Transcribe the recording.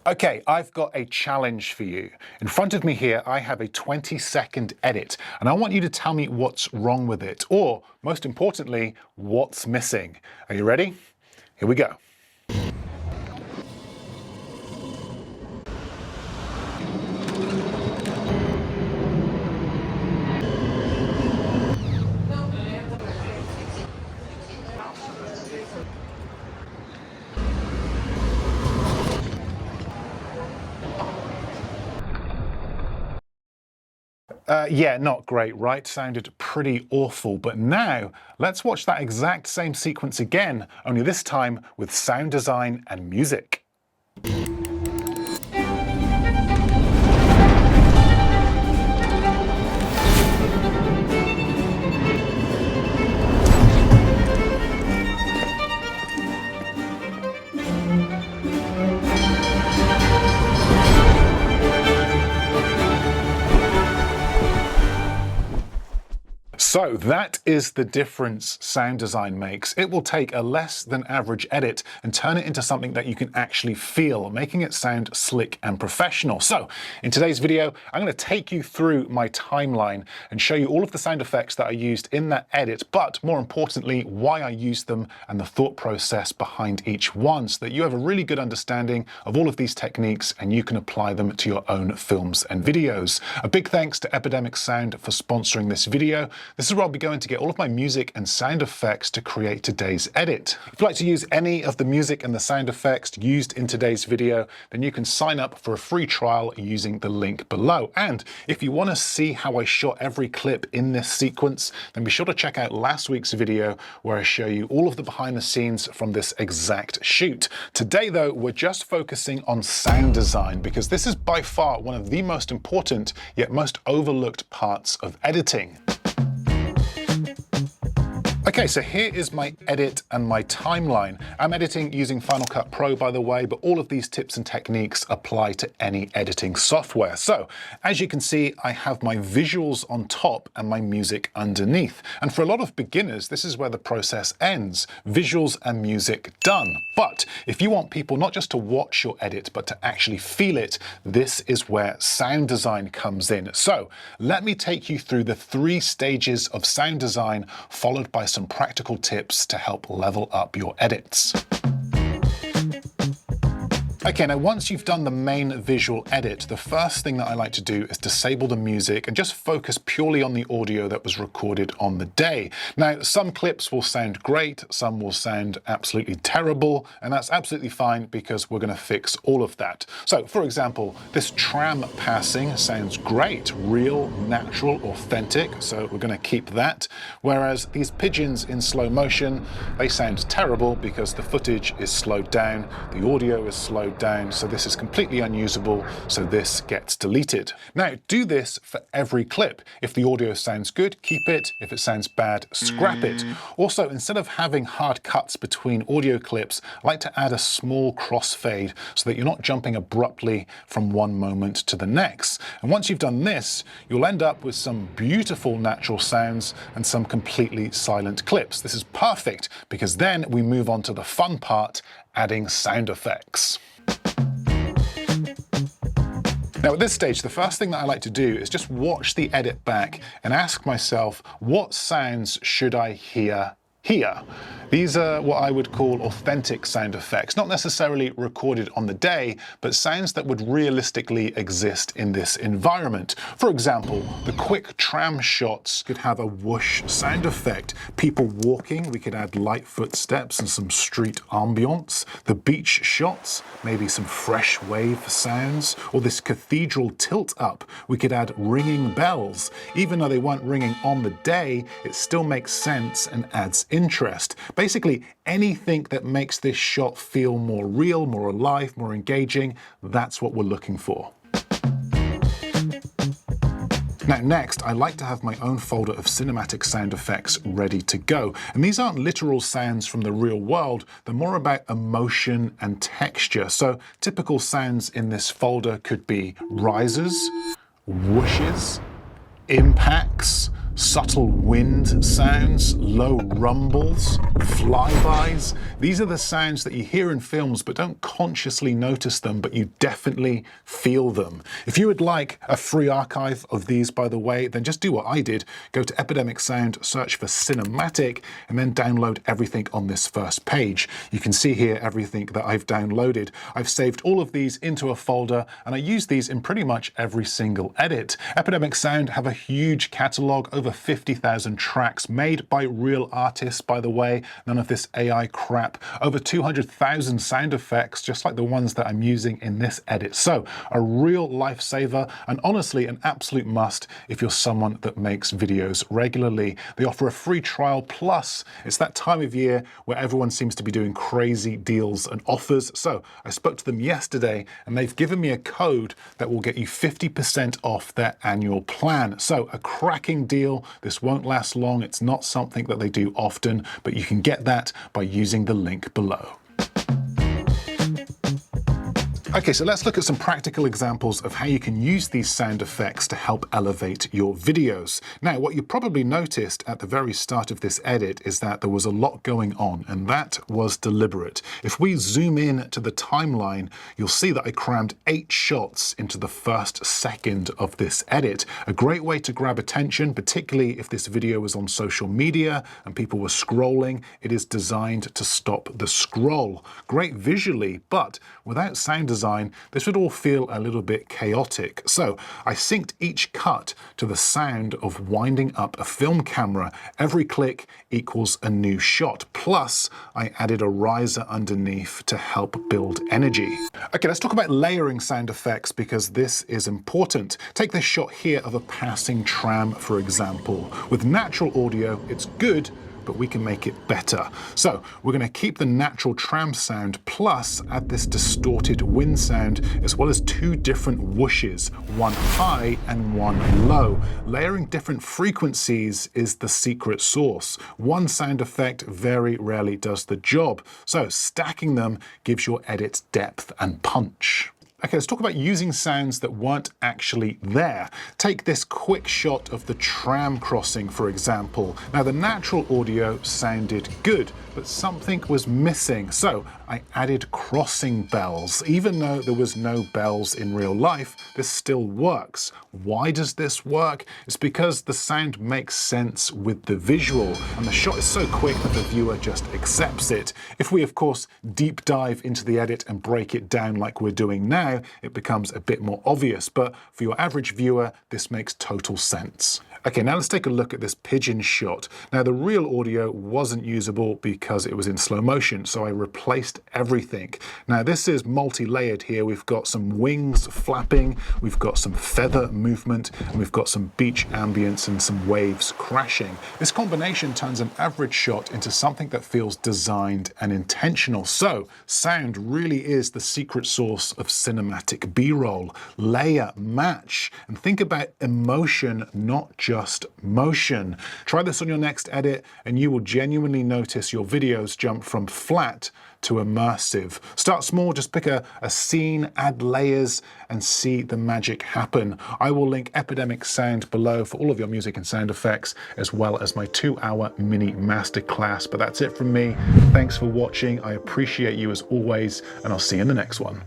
Okay, I've got a challenge for you. In front of me here, I have a 20-second edit, and I want you to tell me what's wrong with it, or most importantly, what's missing. Are you ready? Here we go. Yeah, not great, right? Sounded pretty awful. But now, let's watch that exact same sequence again, only this time with sound design and music. So that is the difference sound design makes. It will take a less than average edit and turn it into something that you can actually feel, making it sound slick and professional. So in today's video, I'm going to take you through my timeline and show you all of the sound effects that I used in that edit, but more importantly, why I used them and the thought process behind each one, so that you have a really good understanding of all of these techniques and you can apply them to your own films and videos. A big thanks to Epidemic Sound for sponsoring this video. This is where I'll be going to get all of my music and sound effects to create today's edit. If you'd like to use any of the music and the sound effects used in today's video, then you can sign up for a free trial using the link below. And if you want to see how I shot every clip in this sequence, then be sure to check out last week's video where I show you all of the behind the scenes from this exact shoot. Today though, we're just focusing on sound design because this is by far one of the most important yet most overlooked parts of editing. Okay, so here is my edit and my timeline. I'm editing using Final Cut Pro, by the way, but all of these tips and techniques apply to any editing software. So, as you can see, I have my visuals on top and my music underneath. And for a lot of beginners, this is where the process ends. Visuals and music done. But if you want people not just to watch your edit, but to actually feel it, this is where sound design comes in. So, let me take you through the 3 stages of sound design, followed by some practical tips to help level up your edits. Okay, now once you've done the main visual edit, the first thing that I like to do is disable the music and just focus purely on the audio that was recorded on the day. Now, some clips will sound great, some will sound absolutely terrible, and that's absolutely fine because we're going to fix all of that. So, for example, this tram passing sounds great, real, natural, authentic, so we're going to keep that. Whereas these pigeons in slow motion, they sound terrible because the footage is slowed down, the audio is slowed down, so this is completely unusable, so this gets deleted. Now, do this for every clip. If the audio sounds good, keep it. If it sounds bad, scrap it. Also, instead of having hard cuts between audio clips, I like to add a small crossfade so that you're not jumping abruptly from one moment to the next. And once you've done this, you'll end up with some beautiful natural sounds and some completely silent clips. This is perfect because then we move on to the fun part, adding sound effects. Now at this stage, the first thing that I like to do is just watch the edit back and ask myself, what sounds should I hear here? These are what I would call authentic sound effects, not necessarily recorded on the day, but sounds that would realistically exist in this environment. For example, the quick tram shots could have a whoosh sound effect. People walking, we could add light footsteps and some street ambience. The beach shots, maybe some fresh wave sounds. Or this cathedral tilt up, we could add ringing bells. Even though they weren't ringing on the day, it still makes sense and adds interest. Basically, anything that makes this shot feel more real, more alive, more engaging, that's what we're looking for. Now next, I like to have my own folder of cinematic sound effects ready to go. And these aren't literal sounds from the real world, they're more about emotion and texture. So typical sounds in this folder could be rises, whooshes, impacts, subtle wind sounds, low rumbles, flybys. These are the sounds that you hear in films but don't consciously notice them, but you definitely feel them. If you would like a free archive of these, by the way, then just do what I did. Go to Epidemic Sound, search for Cinematic, and then download everything on this first page. You can see here everything that I've downloaded. I've saved all of these into a folder, and I use these in pretty much every single edit. Epidemic Sound have a huge catalogue, over 50,000 tracks made by real artists, by the way, none of this AI crap. Over 200,000 sound effects, just like the ones that I'm using in this edit. So a real lifesaver, and honestly an absolute must if you're someone that makes videos regularly. They offer a free trial, plus it's that time of year where everyone seems to be doing crazy deals and offers. So I spoke to them yesterday and they've given me a code that will get you 50% off their annual plan. So a cracking deal. This won't last long. It's not something that they do often, but you can get that by using the link below. Okay, so let's look at some practical examples of how you can use these sound effects to help elevate your videos. Now, what you probably noticed at the very start of this edit is that there was a lot going on, and that was deliberate. If we zoom in to the timeline, you'll see that I crammed 8 shots into the first second of this edit. A great way to grab attention, particularly if this video was on social media and people were scrolling. It is designed to stop the scroll. Great visually, but without sound design, this would all feel a little bit chaotic. So I synced each cut to the sound of winding up a film camera. Every click equals a new shot. Plus, I added a riser underneath to help build energy. Okay, let's talk about layering sound effects, because this is important. Take this shot here of a passing tram, for example. With natural audio, it's good, but we can make it better. So we're going to keep the natural tram sound, plus add this distorted wind sound, as well as 2 different whooshes, one high and one low. Layering different frequencies is the secret sauce. One sound effect very rarely does the job. So stacking them gives your edits depth and punch. Okay, let's talk about using sounds that weren't actually there. Take this quick shot of the tram crossing, for example. Now, the natural audio sounded good, but something was missing. So I added crossing bells. Even though there was no bells in real life, this still works. Why does this work? It's because the sound makes sense with the visual, and the shot is so quick that the viewer just accepts it. If we, of course, deep dive into the edit and break it down like we're doing now, it becomes a bit more obvious, but for your average viewer, this makes total sense. Okay, now let's take a look at this pigeon shot. Now, the real audio wasn't usable because it was in slow motion, so I replaced everything. Now, this is multi-layered here. We've got some wings flapping, we've got some feather movement, and we've got some beach ambience and some waves crashing. This combination turns an average shot into something that feels designed and intentional. So, sound really is the secret sauce of cinematic B-roll. Layer, match, and think about emotion, not just motion. Try this on your next edit and you will genuinely notice your videos jump from flat to immersive. Start small, just pick a scene, add layers, and see the magic happen. I will link Epidemic Sound below for all of your music and sound effects, as well as my 2-hour mini masterclass. But that's it from me. Thanks for watching. I appreciate you as always, and I'll see you in the next one.